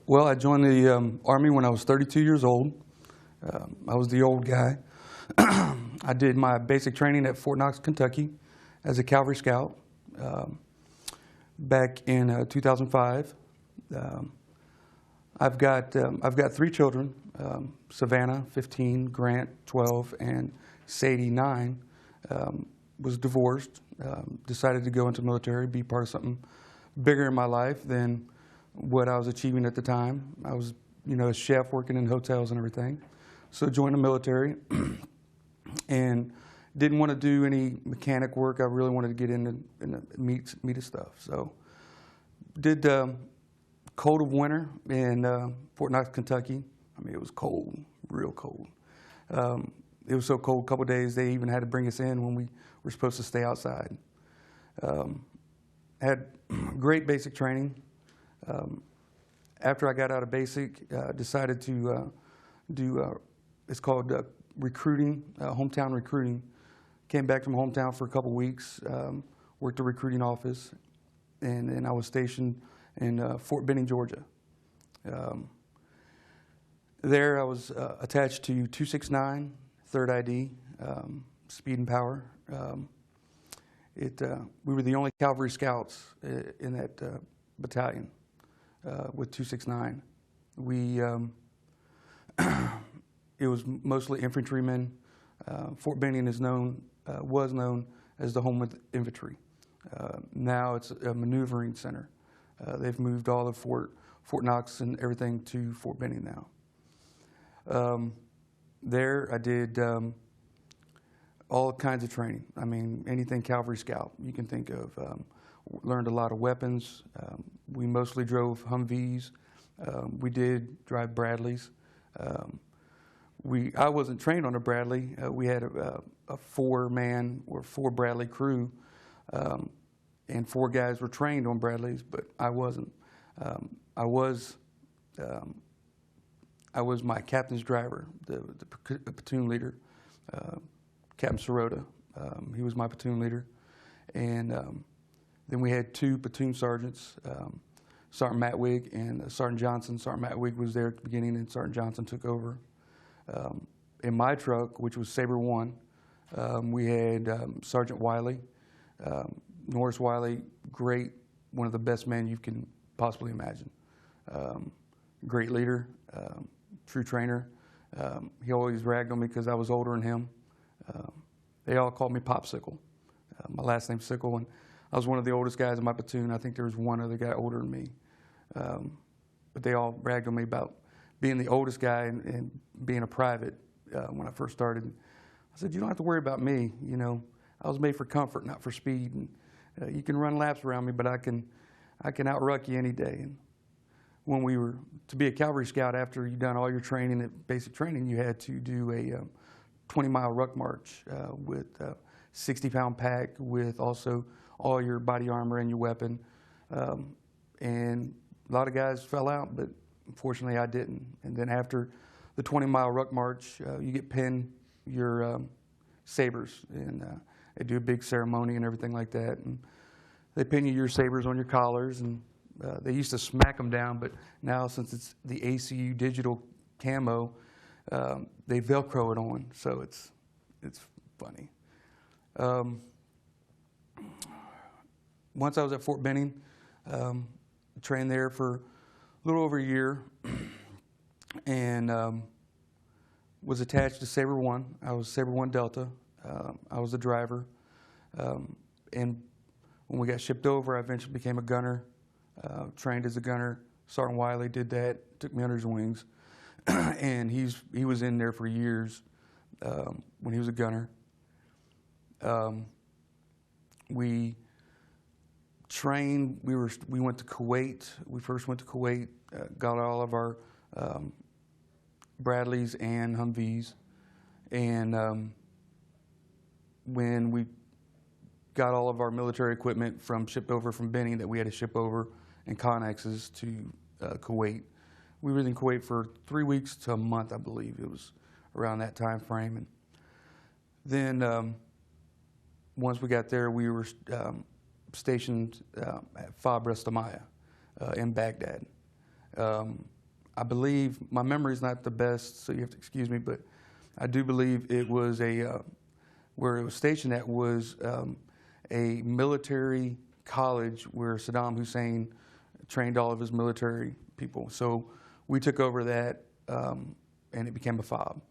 Well, I joined the Army when I was 32 years old. I was the old guy. I did my basic training at Fort Knox, Kentucky as a Cavalry Scout back in 2005. I've got 3 children, Savannah, 15, Grant, 12, and Sadie, 9. Was divorced, decided to go into the military, be part of something bigger in my life than what I was achieving at the time. I was, a chef working in hotels and everything. So joined the military and didn't want to do any mechanic work. I really wanted to get into meat stuff. So did cold of winter in Fort Knox, Kentucky. I mean, it was cold, real cold. It was so cold, a couple of days, they even had to bring us in when we were supposed to stay outside. Had great basic training. After I got out of basic, decided to do, it's called recruiting, hometown recruiting. Came back from hometown for a couple weeks, worked the recruiting office, and then I was stationed in Fort Benning, Georgia. There I was attached to 269, 3rd ID, Speed and Power. We were the only Cavalry Scouts in that battalion with 269. It was mostly infantrymen. Fort Benning was known as the home of infantry. Now it's a maneuvering center. They've moved all of Fort Knox and everything to Fort Benning now. There I did all kinds of training. I mean, anything Cavalry Scout you can think of. Learned a lot of weapons. We mostly drove Humvees. We did drive Bradleys. I wasn't trained on a Bradley. We had a 4-man or 4 Bradley crew, and 4 guys were trained on Bradleys, but I wasn't. I was my captain's driver, the platoon leader, Captain Sirota. He was my platoon leader. And then we had 2 platoon sergeants, Sergeant Matwig and Sergeant Johnson. Sergeant Matwig was there at the beginning, and Sergeant Johnson took over. In my truck, which was Sabre 1, we had Sergeant Wiley, Norris Wiley, great, one of the best men you can possibly imagine. Great leader, true trainer. He always ragged on me because I was older than him. They all called me Popsicle. My last name's Seckel, and I was one of the oldest guys in my platoon. I think there was one other guy older than me. But they all ragged on me about being the oldest guy and being a private when I first started. I said, you don't have to worry about me. I was made for comfort, not for speed. And you can run laps around me, but I can outruck you any day. And when we were to be a Cavalry Scout, after you'd done all your training at basic training, you had to do a 20-mile ruck march with a 60-pound pack, with also all your body armor and your weapon. And a lot of guys fell out, but unfortunately I didn't. And then after the 20-mile ruck march, you get pinned your sabers, and they do a big ceremony and everything like that. And they pin you your sabers on your collars, and they used to smack them down, but now since it's the ACU digital camo, they Velcro it on, so it's funny. Once I was at Fort Benning, trained there for a little over a year, and was attached to Sabre 1. I was Sabre 1 Delta. I was the driver. And when we got shipped over, I eventually became a gunner, trained as a gunner. Sergeant Wiley did that, took me under his wings. And he was in there for years when he was a gunner. We trained, we went to Kuwait. We first went to Kuwait, got all of our Bradleys and Humvees. And when we got all of our military equipment shipped over from Benning that we had to ship over in Connexes to Kuwait, we were in Kuwait for 3 weeks to a month, I believe. It was around that time frame. And then once we got there, we were stationed at FOB Restamaya in Baghdad. I believe, my memory's not the best, so you have to excuse me, but I do believe it was where it was stationed at was a military college where Saddam Hussein trained all of his military people. So we took over that, and it became a FOB.